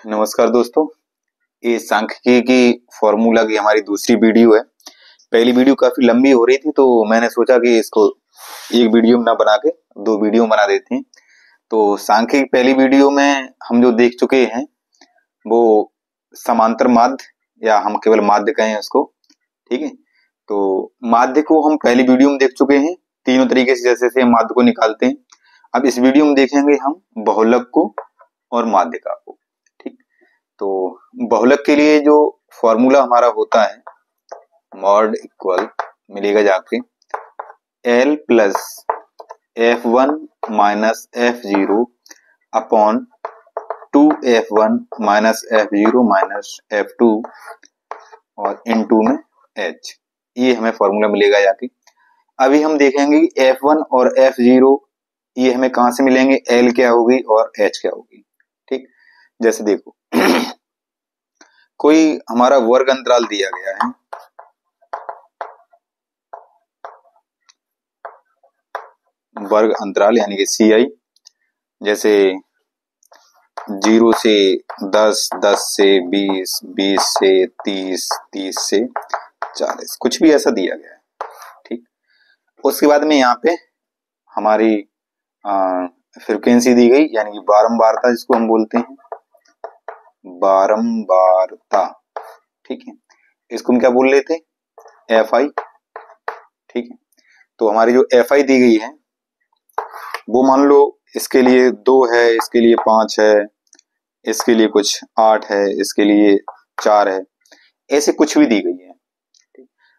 नमस्कार दोस्तों, ये सांख्यिकी की फॉर्मूला की हमारी दूसरी वीडियो है। पहली वीडियो काफी लंबी हो रही थी तो मैंने सोचा कि इसको एक वीडियो में ना बना के दो वीडियो बना देते हैं। तो सांख्यिकी पहली वीडियो में हम जो देख चुके हैं वो समांतर माध्य या हम केवल माध्य कहें उसको, ठीक है। तो माध्य को हम पहली वीडियो में देख चुके हैं, तीनों तरीके से जैसे हम माध्य को निकालते हैं। अब इस वीडियो में देखेंगे हम बहुलक को और माध्यिका को। तो बहुलक के लिए जो फॉर्मूला हमारा होता है मॉड इक्वल मिलेगा जाके L plus F1 minus F0 upon 2F1 minus F0 minus F2 और इनटू में H, ये हमें फॉर्मूला मिलेगा जाके। अभी हम देखेंगे F1 और F0 ये हमें कहां से मिलेंगे, L क्या होगी और H क्या होगी। ठीक, जैसे देखो कोई हमारा वर्ग अंतराल दिया गया है, वर्ग अंतराल यानी कि CI, जैसे 0 से 10, 10 से 20, 20 से 30, 30 से 40, कुछ भी ऐसा दिया गया है। ठीक, उसके बाद में यहाँ पे हमारी फ्रीक्वेंसी दी गई यानी कि बारंबारता जिसको हम बोलते हैं, बारंबारता। ठीक है, इसको हम क्या बोल रहे थे, FI। ठीक है, तो हमारी जो FI दी गई है वो मान लो इसके लिए 2 है, इसके लिए 5 है, इसके लिए कुछ 8 है, इसके लिए 4 है, ऐसे कुछ भी दी गई है।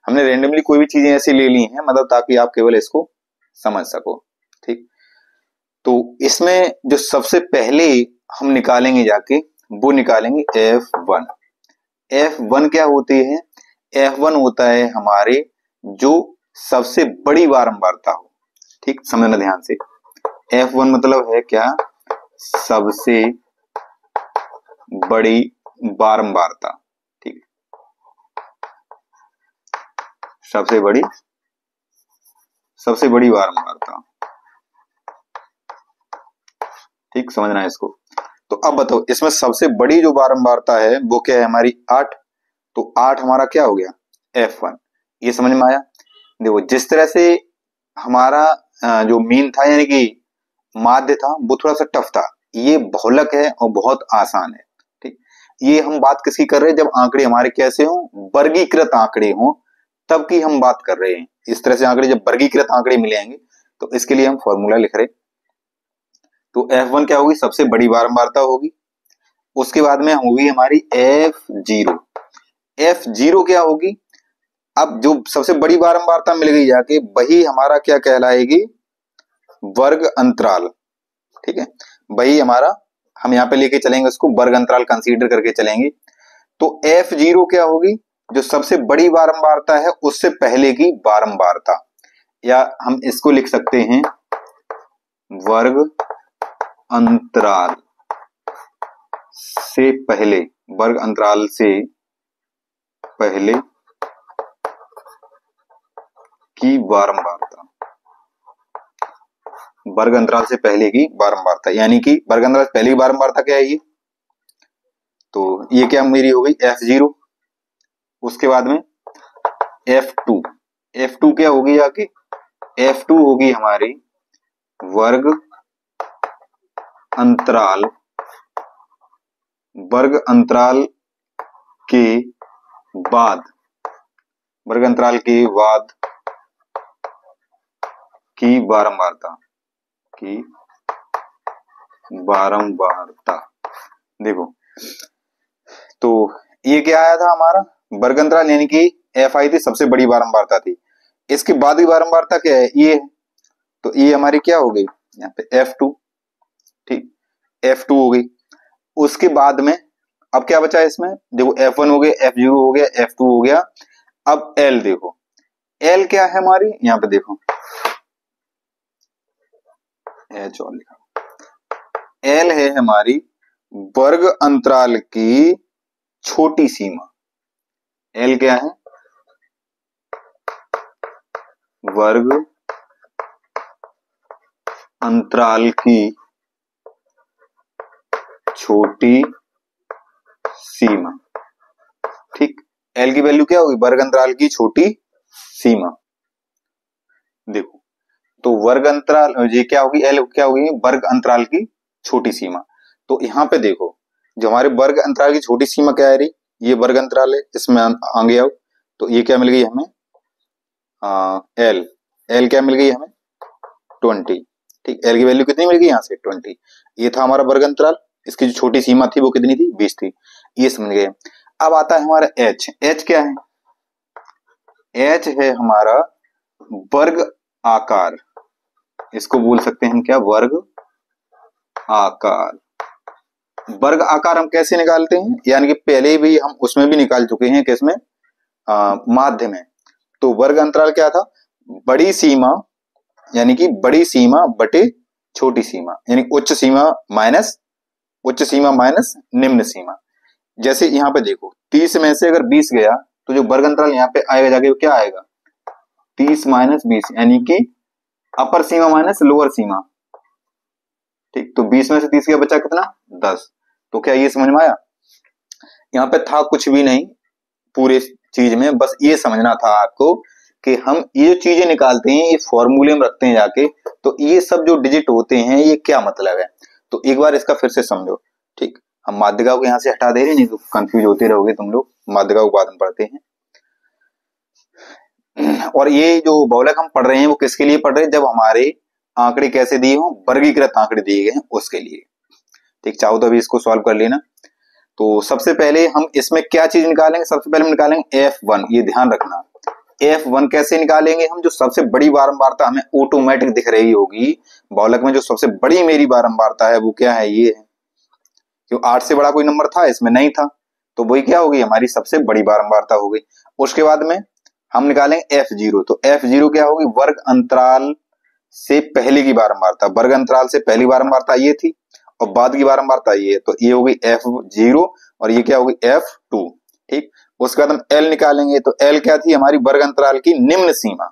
हमने रेंडमली कोई भी चीजें ऐसी ले ली हैं, मतलब ताकि आप केवल इसको समझ सको। ठीक, तो इसमें जो सबसे पहले हम निकालेंगे जाके वो निकालेंगे F1। F1 क्या होती है, F1 होता है हमारे जो सबसे बड़ी बारंबारता हो। ठीक, समझना ध्यान से, F1 मतलब है क्या, सबसे बड़ी बारंबारता। ठीक, सबसे बड़ी बारंबारता। ठीक, समझना है इसको। तो अब बताओ इसमें सबसे बड़ी जो बारंबारता है वो क्या है हमारी, 8। तो 8 हमारा क्या हो गया, F1। ये समझ में आया। देखो जिस तरह से हमारा जो मीन था यानी कि माध्य था वो थोड़ा सा टफ था, ये बहुलक है और बहुत आसान है। ठीक, ये हम बात किसकी कर रहे हैं, जब आंकड़े हमारे कैसे हो, वर्गीकृत आंकड़े हो, तब की हम बात कर रहे हैं। इस तरह से आंकड़े जब वर्गीकृत आंकड़े मिलेंगे तो इसके लिए हम फॉर्मूला लिख रहे हैं। तो F1 क्या होगी, सबसे बड़ी बारंबारता होगी। उसके बाद में होगी हमारी F0। F0 क्या होगी, अब जो सबसे बड़ी बारंबारता मिल गई जाके वही हमारा क्या कहलाएगी, वर्ग अंतराल। ठीक है, वही हमारा, हम यहाँ पे लेके चलेंगे उसको वर्ग अंतराल कंसीडर करके चलेंगे। तो F0 क्या होगी, जो सबसे बड़ी बारंबारता है उससे पहले की बारंबारता, या हम इसको लिख सकते हैं वर्ग अंतराल से पहले, वर्ग अंतराल से पहले की बारंबारता, वर्ग अंतराल से पहले की बारंबारता, यानी कि वर्ग अंतराल से पहले की बारंबारता क्या है ये, तो ये क्या मेरी हो गई F0। उसके बाद में F2, F2 क्या होगी जाके, F2 होगी हमारी वर्ग अंतराल, वर्ग अंतराल के बाद, वर्ग अंतराल के बाद की बारंबारता, की बारंबारता। देखो तो ये क्या आया था हमारा, वर्ग अंतराल यानी कि FI थी, सबसे बड़ी बारंबारता थी। इसके बाद की बारंबारता क्या है, ये, तो ये हमारी क्या हो गई यहाँ पे F2। ठीक, F2 हो गई। उसके बाद में अब क्या बचा है इसमें, देखो F1 हो गया, F0 हो गया, F2 हो गया। अब L देखो, L क्या है हमारी, यहाँ पे देखो H और लिखा, L है हमारी वर्ग अंतराल की छोटी सीमा। L क्या है, वर्ग अंतराल की छोटी सीमा। ठीक, एल की वैल्यू क्या होगी, वर्ग अंतराल की छोटी सीमा। देखो तो वर्ग अंतराल ये क्या होगी, एल क्या होगी, वर्ग अंतराल की छोटी सीमा। तो यहाँ पे देखो जो हमारे वर्ग अंतराल की छोटी सीमा क्या है रही, ये वर्ग अंतराल है, इसमें आगे आओ तो ये क्या मिल गई हमें, एल। एल क्या मिल गई हमें, 20। ठीक, एल की वैल्यू कितनी मिल गई यहाँ से, 20। ये था हमारा वर्ग अंतराल, इसकी जो छोटी सीमा थी वो कितनी थी, 20 थी। ये समझ गए। अब आता है हमारा एच। एच क्या है, एच है हमारा वर्ग आकार, इसको बोल सकते हैं हम क्या, वर्ग आकार। वर्ग आकार हम कैसे निकालते हैं, यानी कि पहले भी हम उसमें भी निकाल चुके हैं, किसमें, माध्य में। तो वर्ग अंतराल क्या था, बड़ी सीमा, यानी कि बड़ी सीमा बटे छोटी सीमा, यानी उच्च सीमा माइनस निम्न सीमा। जैसे यहाँ पे देखो 30 में से अगर 20 गया तो जो वर्ग अंतराल यहाँ पे आएगा जाके वो क्या आएगा, 30 माइनस 20, यानी कि अपर सीमा माइनस लोअर सीमा। ठीक, तो 20 में से 30 गया बचा कितना, 10। तो क्या ये समझ में आया, यहाँ पे था कुछ भी नहीं पूरे चीज में, बस ये समझना था आपको कि हम ये चीजें निकालते हैं, ये फॉर्मूले में रखते हैं जाके, तो ये सब जो डिजिट होते हैं ये क्या मतलब है, तो एक बार इसका फिर से समझो। ठीक, हम माध्यिका को यहाँ से हटा दे रहे हैं, नहीं तो कंफ्यूज होते रहोगे तुम लोग। माध्यिका उपादान पढ़ते हैं, और ये जो बहुलक हम पढ़ रहे हैं वो किसके लिए पढ़ रहे हैं, जब हमारे आंकड़े कैसे दिए हों, वर्गीकृत आंकड़े दिए गए हैं उसके लिए। ठीक, चाहो तो अभी इसको सॉल्व कर लेना। तो सबसे पहले हम इसमें क्या चीज निकालेंगे, सबसे पहले हम निकालेंगे F1। ये ध्यान रखना, F1 कैसे निकालेंगे हम, जो सबसे बड़ी बारंबारता हमें ऑटोमेटिक दिख रही होगी बहुलक में, जो सबसे बड़ी मेरी बारंबारता है वो क्या है, ये है। क्यों, 8 से बड़ा कोई नंबर था इसमें, नहीं था, तो वही क्या होगी, हमारी सबसे बड़ी बारंबारता हो गई। उसके बाद में हम निकालेंगे F0। तो F0 क्या होगी, वर्ग अंतराल से पहले की बारंबारता। वर्ग अंतराल से पहली बारंबारता ये थी और बाद की बारंबारता ये है, तो ये होगी F0 और ये क्या होगी, F2। ठीक, उसके बाद हम L निकालेंगे। तो L क्या थी, हमारी वर्ग अंतराल की निम्न सीमा।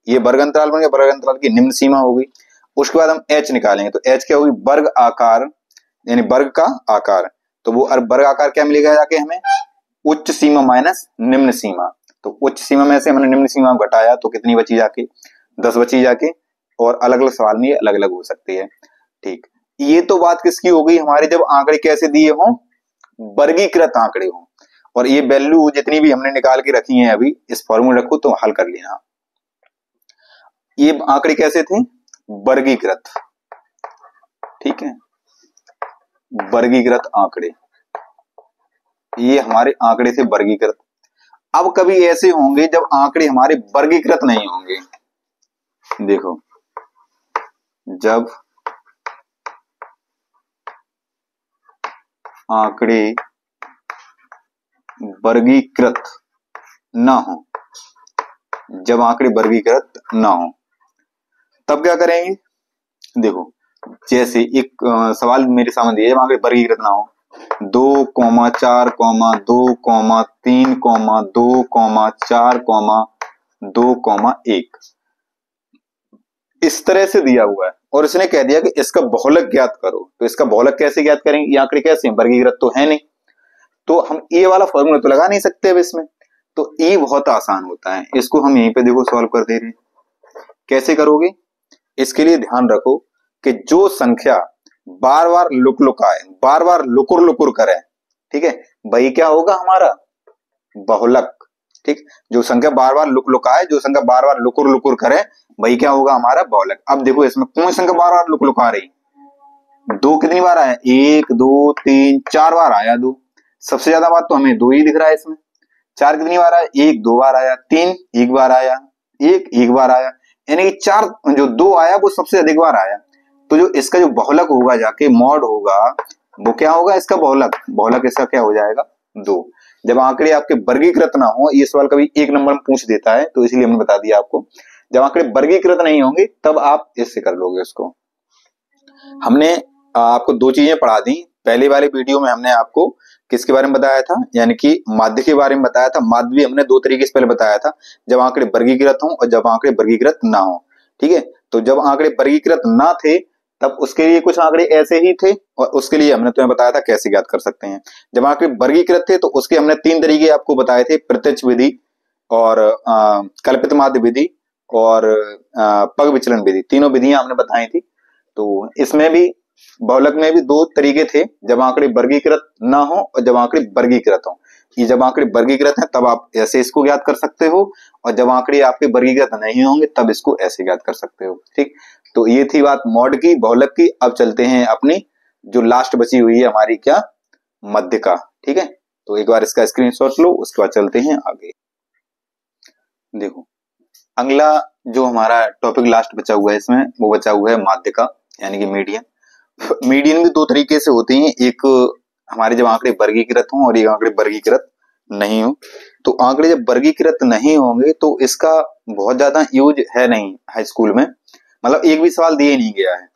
ये वर्ग अंतराल बन गया, वर्ग अंतराल की निम्न सीमा हो गई। उसके बाद हम H निकालेंगे। तो H क्या होगी, वर्ग आकार, यानी वर्ग का आकार। तो वो वर्ग आकार क्या मिलेगा जाके हमें, उच्च सीमा माइनस निम्न सीमा। तो उच्च सीमा में से हमने निम्न सीमा घटाया तो कितनी बची जाके, 10 बची जाके, और अलग अलग सवाल में ये अलग अलग हो सकती है। ठीक, ये तो बात किसकी हो गई, हमारे जब आंकड़े कैसे दिए हों, वर्गीकृत आंकड़े हों। और ये वैल्यू जितनी भी हमने निकाल के रखी हैं अभी, इस फॉर्मूले रखो तो हल कर लेना। ये आंकड़े कैसे थे, वर्गीकृत। ठीक है, वर्गीकृत आंकड़े, ये हमारे आंकड़े थे वर्गीकृत। अब कभी ऐसे होंगे जब आंकड़े हमारे वर्गीकृत नहीं होंगे। देखो, जब आंकड़े वर्गीकृत ना हो, जब आंकड़े वर्गीकृत ना हो तब क्या करेंगे। देखो, जैसे एक सवाल मेरे सामने दिया, जब आंकड़े वर्गीकृत ना हो, 2, 4, 2, 3, 2, 4, 2, 1 इस तरह से दिया हुआ है और इसने कह दिया कि इसका बहुलक ज्ञात करो। तो इसका बहुलक कैसे ज्ञात करेंगे, ये आंकड़े कैसे हैं, वर्गीकृत तो है नहीं, तो हम ये वाला फॉर्मूला तो लगा नहीं सकते अब इसमें। तो ये बहुत आसान होता है, इसको हम यहीं पे देखो सॉल्व कर दे रहे हैं। कैसे करोगे, इसके लिए ध्यान रखो कि जो संख्या बार बार लुक लुकाए, बार बार लुकुर लुकुर करे, ठीक है, वही क्या होगा, हमारा बहुलक। ठीक, जो संख्या बार बार लुक लुकाए, जो संख्या बार बार लुकुर लुकुर करे, वही क्या होगा, हमारा बहुलक। अब देखो इसमें कौन संख्या बार बार लुक लुका रही, 2 कितनी बार आया, 1, 2, 3, 4 बार आया 2। सबसे ज्यादा बात तो हमें 2 ही दिख रहा है इसमें। 4 कितनी बार आया, 1 2 बार आया, 3 1 बार आया, 1 1 बार आया, यानी कि 4 जो 2 आया वो सबसे अधिक बार आया। तो जो इसका जो बहुलक होगा जाके मॉड होगा, वो क्या होगा, इसका बहुलक। बहुलक इसका क्या हो जाएगा, 2। जब आंकड़े आपके वर्गीकृत ना हो, ये सवाल कभी 1 नंबर में पूछ देता है तो इसलिए हमने बता दिया आपको, जब आंकड़े वर्गीकृत नहीं होंगे तब आप इससे कर लोगे उसको। हमने आपको 2 चीजें पढ़ा दी। पहले वाले वीडियो में हमने आपको किसके बारे में बताया था, यानी कि माध्य के बारे में बताया था। माध्य भी हमने 2 तरीके से पहले बताया था, जब आंकड़े वर्गीकृत हों और जब आंकड़े वर्गीकृत ना हो। ठीक है, तो जब आंकड़े वर्गीकृत ना थे तब उसके लिए कुछ आंकड़े ऐसे ही थे और उसके लिए हमने तुम्हें बताया था कैसे ज्ञात कर सकते हैं। जब आंकड़े वर्गीकृत थे तो उसके हमने 3 तरीके आपको बताए थे, प्रत्यक्ष विधि और कल्पित माध्य विधि और पग विचलन विधि, तीनों विधियां हमने बताई थी। तो इसमें भी बहुलक में भी 2 तरीके थे, जब आंकड़े वर्गीकृत ना हो और जब आंकड़े वर्गीकृत हो। ये जब आंकड़े वर्गीकृत हैं तब आप ऐसे इसको ज्ञात कर सकते हो, और जब आंकड़े आपके वर्गीकृत नहीं होंगे तब इसको ऐसे ज्ञात कर सकते हो। ठीक, तो ये थी बात मॉड की, बहुलक की। अब चलते हैं अपनी जो लास्ट बची हुई है हमारी क्या, मध्यिका। ठीक है, तो एक बार इसका स्क्रीनशॉट लो, उसके बाद चलते हैं आगे। देखो अगला जो हमारा टॉपिक लास्ट बचा हुआ है इसमें, वो बचा हुआ है माध्यिका यानी कि मीडियन। मीडियन भी 2 तरीके से होती हैं, एक हमारे जब आंकड़े वर्गीकृत हों और एक आंकड़े वर्गीकृत नहीं हो। तो आंकड़े जब वर्गीकृत नहीं होंगे तो इसका बहुत ज्यादा यूज है नहीं हाई स्कूल में, मतलब एक भी सवाल दिए नहीं गया है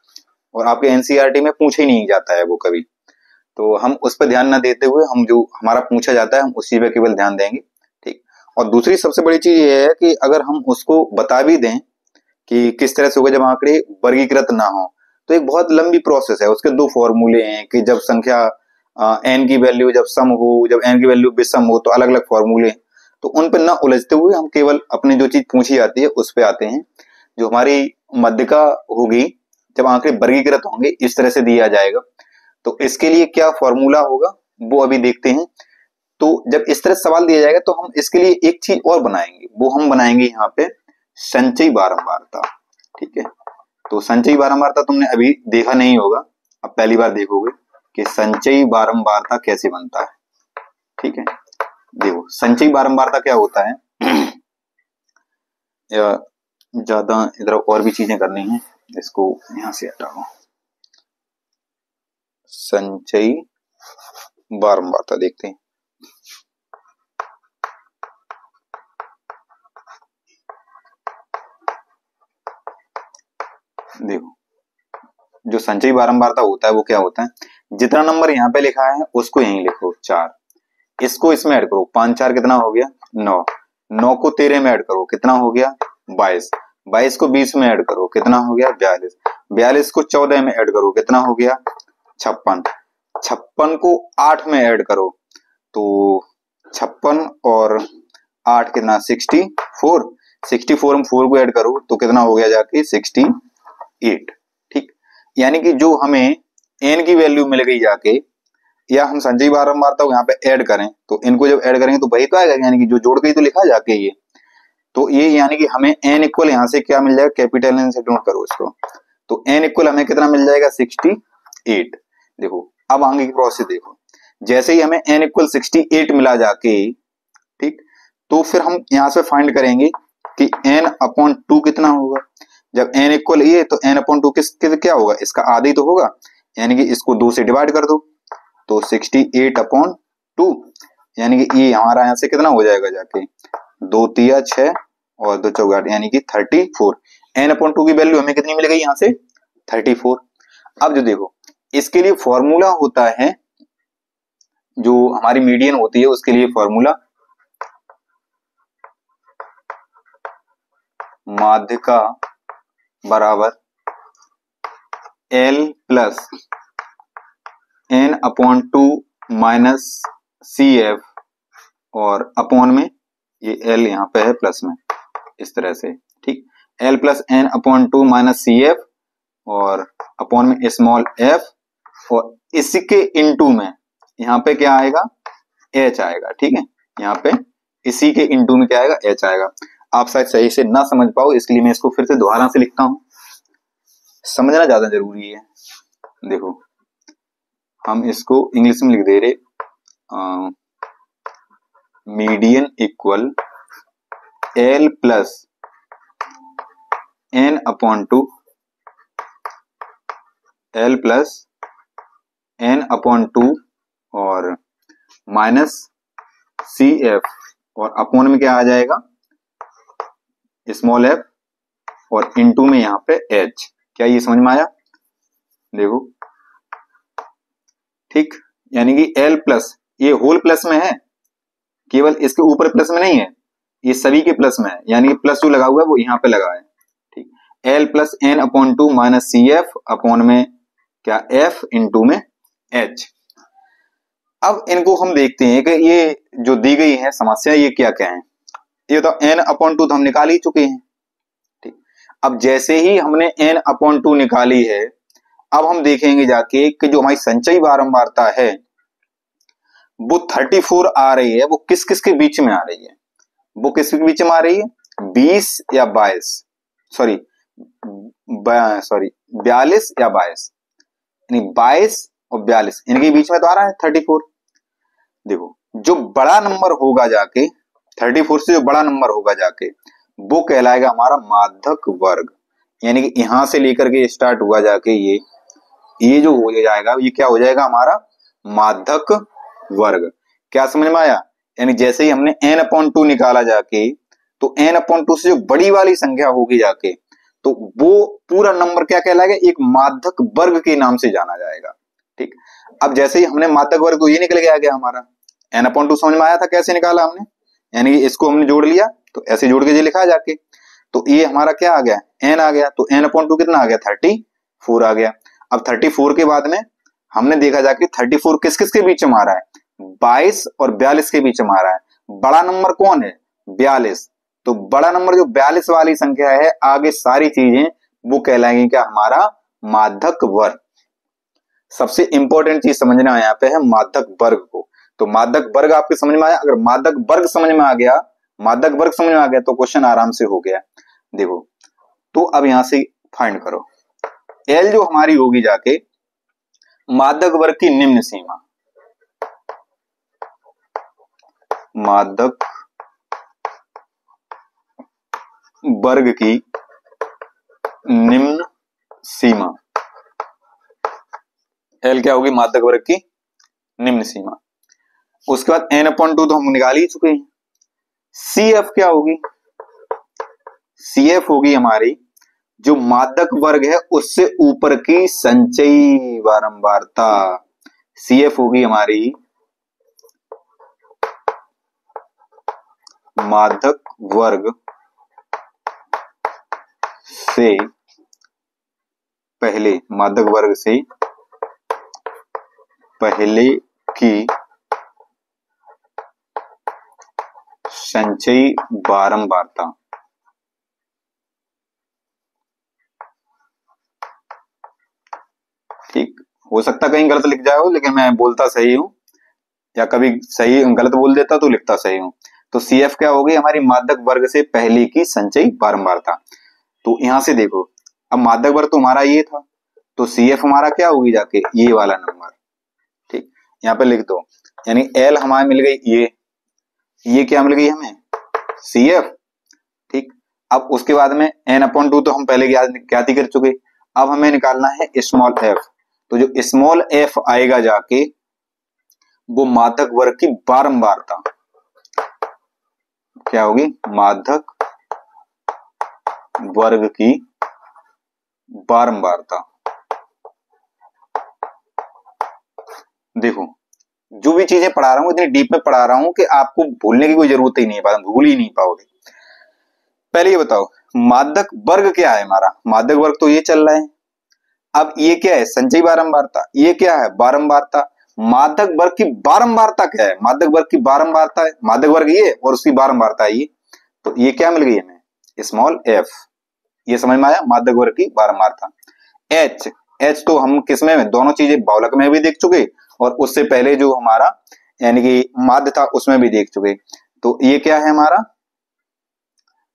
और आपके एनसीईआरटी में पूछे ही नहीं जाता है वो कभी। तो हम उस पर ध्यान न देते हुए हम जो हमारा पूछा जाता है हम उसी पे केवल ध्यान देंगे। ठीक, और दूसरी सबसे बड़ी चीज ये है कि अगर हम उसको बता भी दें कि किस तरह से होगा जब आंकड़े वर्गीकृत ना हो, तो एक बहुत लंबी प्रोसेस है। उसके 2 फॉर्मूले हैं कि जब संख्या एन की वैल्यू जब सम हो, जब एन की वैल्यू विषम हो, तो अलग अलग फॉर्मूले। तो उन पर ना उलझते हुए हम केवल अपनी जो चीज पूछी जाती है उस पे आते हैं। जो हमारी मध्यिका होगी जब आंकड़े वर्गीकृत होंगे इस तरह से दिया जाएगा, तो इसके लिए क्या फॉर्मूला होगा वो अभी देखते हैं। तो जब इस तरह सवाल दिया जाएगा तो हम इसके लिए एक चीज और बनाएंगे, वो हम बनाएंगे यहाँ पे संचयी बारंबारता। ठीक है, तो संचयी बारंबारता तुमने अभी देखा नहीं होगा, अब पहली बार देखोगे कि संचयी बारंबारता कैसे बनता है। ठीक है, देखो संचयी बारंबारता क्या होता है, या ज्यादा इधर और भी चीजें करनी है, इसको यहां से हटाओ। संचयी बारंबारता देखते हैं। देखो जो संचयी बारंबारता होता है वो क्या होता है, जितना नंबर यहाँ पे लिखा है उसको यहीं लिखो 4, इसको इसमें ऐड करो, 5 4 कितना हो गया 9, 9 को 13 में ऐड करो कितना हो गया 22, 22 को 20 में ऐड करो कितना हो गया 42, 42 को 14 में ऐड करो कितना हो गया 56, 56 को 8 में ऐड करो तो 56 और 8 कितना 64, 64 में 4 को ऐड करो तो कितना हो गया जाके 68। ठीक, यानी कि जो हमें n की वैल्यू मिल गई जाके, या हम संचयी बारंबारता को यहाँ पे ऐड करें तो इनको जब ऐड करेंगे तो वही तो आएगा, यानी कि जो जोड़ के ही तो लिखा जाके ये, तो ये यानी कि हमें n इक्वल यहाँ से क्या मिल जाएगा, कैपिटल N से नोट करो इसको, तो n इक्वल हमें कितना मिल जाएगा 68। देखो अब आगे की प्रोसेस देखो, जैसे ही हमें n इक्वल 68 मिला जाके, ठीक, तो फिर हम यहाँ से फाइंड करेंगे कि n/2 कितना होगा। जब n इक्वल ये तो n/2 किस क्या होगा, इसका आधा ही तो होगा, यानी कि इसको 2 से डिवाइड कर दो तो 68/2, यानी कि ये हमारा यहाँ से कितना हो जाएगा जाके 2 3 6 और 2 4 8 यानी कि 34। n/2 की वैल्यू हमें कितनी मिल गई यहाँ से 34। अब जो देखो इसके लिए फॉर्मूला होता है, जो हमारी मीडियन होती है उसके लिए फॉर्मूला माध्यिका बराबर L plus n/2 minus CF और अपॉन में ये L यहाँ पे है प्लस में, इस तरह से। ठीक, L plus n/2 minus CF और अपॉन में स्मॉल f, और इसी के इनटू में यहाँ पे क्या आएगा h आएगा। ठीक है, यहाँ पे इसी के इनटू में क्या आएगा h आएगा। आप शायद सही से ना समझ पाओ इसलिए मैं इसको फिर से दोबारा से लिखता हूं, समझना ज्यादा जरूरी है। देखो हम इसको इंग्लिश में लिख दे रहे, median equal L plus n/2, L plus n/2 और माइनस CF और अपॉन में क्या आ जाएगा स्मॉल f और इनटू में यहाँ पे h। क्या ये समझ में आया? देखो ठीक, यानी कि L प्लस ये होल प्लस में है, केवल इसके ऊपर प्लस में नहीं है, ये सभी के प्लस में है, यानी कि प्लस जो लगा हुआ है वो यहाँ पे लगा है। ठीक, L plus N upon two minus C F upon में क्या F इंटू में H। अब इनको हम देखते हैं कि ये जो दी गई है समस्या ये क्या क्या है। ये तो n अपॉन टू तो हम निकाल ही चुके हैं, ठीक। अब जैसे ही हमने n अपॉन टू निकाली है, अब हम देखेंगे जाके कि जो हमारी संचयी बारंबारता है वो 34 आ रही है, वो किस किस के बीच में आ रही है, वो किस के बीच में आ रही है, 20 या 22, सॉरी 42 या 22, यानी 22 और 42 इनके बीच में तो आ रहा है 34। देखो जो बड़ा नंबर होगा जाके 34 से जो बड़ा नंबर होगा जाके वो कहलाएगा हमारा माध्यक वर्ग, यानी कि यहां से लेकर के स्टार्ट हुआ जाके ये जो हो जाएगा ये क्या हो जाएगा हमारा माध्यक वर्ग। क्या समझ में आया? यानी जैसे ही हमने n अपॉन टू निकाला जाके तो n अपॉन टू से जो बड़ी वाली संख्या होगी जाके तो वो पूरा नंबर क्या कहलाएगा, एक माध्यक वर्ग के नाम से जाना जाएगा, ठीक। अब जैसे ही हमने माध्यक वर्ग तो ये निकल के आ गया हमारा n अपॉन टू, समझ में आया था कैसे निकाला हमने, यानी इसको हमने जोड़ लिया तो ऐसे जोड़ के ये लिखा जाके तो ये हमारा क्या आ गया n आ गया, तो n अपॉन टू कितना आ गया 34 आ गया। अब 34 के बाद में हमने देखा जाके 34 किस किस के बीच में आ रहा है, 22 और 42 के बीच में आ रहा है। बड़ा नंबर कौन है 42, तो बड़ा नंबर जो 42 वाली संख्या है आगे सारी चीजें वो कहलाएंगी क्या हमारा माध्यक वर्ग। सबसे इंपॉर्टेंट चीज समझना है यहाँ पे है माध्यक वर्ग को। तो माध्यक वर्ग आपके समझ में आया, अगर माध्यक वर्ग समझ में आ गया, माध्यक वर्ग समझ में आ गया तो क्वेश्चन आराम से हो गया। देखो तो अब यहां से फाइंड करो L जो हमारी होगी जाके माध्यक वर्ग की निम्न सीमा, माध्यक वर्ग की निम्न सीमा, L क्या होगी माध्यक वर्ग की निम्न सीमा। उसके बाद n अपॉन टू तो हम निकाल ही चुके हैं। CF क्या होगी, CF होगी हमारी जो माध्यक वर्ग है उससे ऊपर की संचयी बारंबारता, CF होगी हमारी माध्यक वर्ग से पहले, माध्यक वर्ग से पहले की संचयी बारंबारता। ठीक, हो सकता कहीं गलत लिख जाए हो लेकिन मैं बोलता सही हूं, या कभी सही गलत बोल देता तो लिखता सही हूं। तो CF क्या होगी हमारी माध्यक वर्ग से पहले की संचयी बारंबारता। तो यहां से देखो अब माध्यक वर्ग तो हमारा ये था तो CF हमारा क्या होगी जाके ये वाला नंबर, ठीक। यहाँ पे लिख दो, यानी L हमारे मिल गई ये क्या मिल गई हमें CF, ठीक। अब उसके बाद में n अपॉन टू तो हम पहले ज्ञात ही कर चुके, अब हमें निकालना है स्मॉल f। तो जो स्मॉल f आएगा जाके वो माध्यक वर्ग की बारंबारता क्या होगी, माध्यक वर्ग की बारंबारता। देखो जो भी चीजें पढ़ा रहा हूं इतनी डीप में पढ़ा रहा हूं कि आपको भूलने की कोई जरूरत ही नहीं है, भूल ही नहीं पाओगे। पहले ये बताओ माध्यक वर्ग क्या है हमारा, माध्यक वर्ग तो ये चल रहा है। अब ये क्या है संचयी बारंबारता, ये क्या है बारंबारता। माध्यक वर्ग की बारंबारता क्या है, माध्यक वर्ग की बारंबारता है, माध्यक वर्ग ये और उसकी बारंबारता ये, तो ये क्या मिल गई हमें स्मॉल f। ये समझ में आया माध्यक वर्ग की बारंबारता। h तो हम किसमें दोनों चीजें बहुलक में भी देख चुके और उससे पहले जो हमारा यानी कि माध्य था उसमें भी देख चुके। तो ये क्या है हमारा,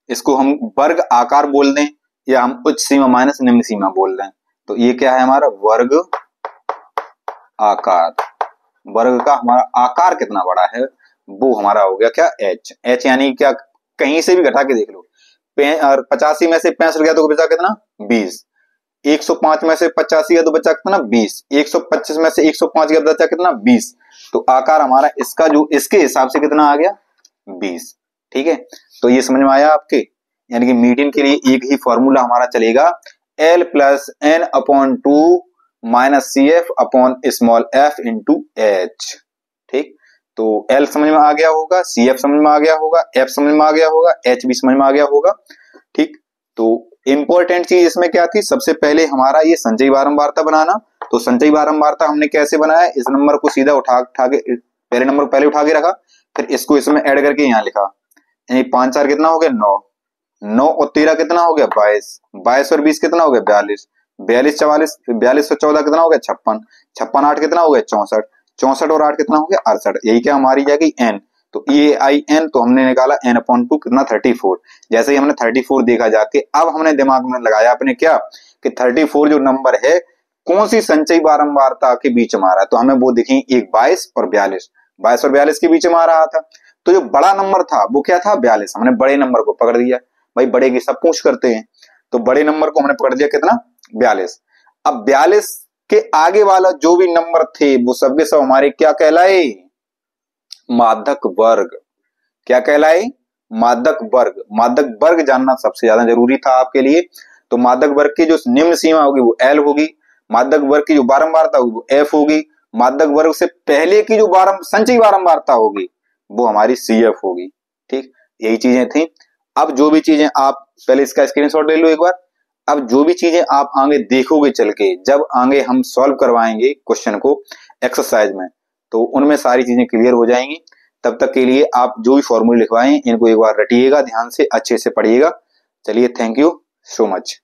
इसको हम वर्ग आकार बोल दें या हम उच्च सीमा माइनस निम्न सीमा बोल दें। तो ये क्या है हमारा वर्ग आकार, वर्ग का हमारा आकार कितना बड़ा है वो हमारा हो गया क्या h यानी क्या कहीं से भी घटा के देख लो, 85 में से 65 गया तो बचा कितना 20, 105 में से 85 गया तो बचा कितना 20, 125 में से 105 गया बचा कितना 20। तो आकार हमारा इसका जो इसके हिसाब से कितना आ गया 20, ठीक है। तो ये समझ में आया आपके, यानी कि मीडियन के लिए एक ही फॉर्मूला हमारा चलेगा L plus N upon two minus CF upon small f into h, ठीक। तो L समझ में आ गया होगा, CF समझ में आ गया होगा, F समझ में आ गया होगा, H भी समझ में आ गया होगा, ठीक। तो इंपॉर्टेंट चीज इसमें क्या थी, सबसे पहले हमारा ये संचयी बारंबारता बनाना। तो संचयी बारंबारता हमने कैसे बनाया, इस नंबर को सीधा उठा के पहले नंबर को पहले उठा के रखा, फिर इसको इसमें ऐड करके यहाँ लिखा, यानी 5 4 कितना हो गया 9, 9 और 13 कितना हो गया 22, 22 और 20 कितना हो गया 42, 42 44, 42 और 14 कितना हो गया 56, 56 8 कितना हो गया 64, 64 और 8 कितना हो गया 68। यही क्या हमारी जाएगी n। तो ये आई एन, तो हमने निकाला n/2 कितना 34। जैसे ही हमने 34 देखा जाके, अब हमने दिमाग में लगाया अपने क्या कि 34 जो नंबर है कौन सी संचयी बारंबारता के बीच में आ रहा है, तो हमें वो दिखी एक 22 और 42, 22 और 42 के बीच में आ रहा था। तो जो बड़ा नंबर था वो क्या था 42, हमने बड़े नंबर को पकड़ दिया, भाई बड़े की सब पूछ करते हैं, तो बड़े नंबर को हमने पकड़ दिया कितना 42। अब 42 के आगे वाला जो भी नंबर थे वो सब के सब हमारे क्या कहलाए, माध्यक वर्ग। क्या कहलाए, माध्यक वर्ग। माध्यक वर्ग जानना सबसे ज्यादा जरूरी था आपके लिए। तो माध्यक वर्ग की जो निम्न सीमा होगी वो एल होगी, माध्यक वर्ग की जो बारंबारता होगी वो एफ होगी, माध्यक वर्ग से पहले की जो संचयी बारंबारता होगी वो हमारी सी एफ होगी। ठीक, यही चीजें थी। अब जो भी चीजें आप पहले इसका स्क्रीनशॉट ले लो एक बार। अब जो भी चीजें आप आगे देखोगे चल के, जब आगे हम सॉल्व करवाएंगे क्वेश्चन को एक्सरसाइज में, तो उनमें सारी चीजें क्लियर हो जाएंगी। तब तक के लिए आप जो भी फॉर्मूले लिखवाएं इनको एक बार रटिएगा, ध्यान से अच्छे से पढ़िएगा। चलिए, थैंक यू सो मच।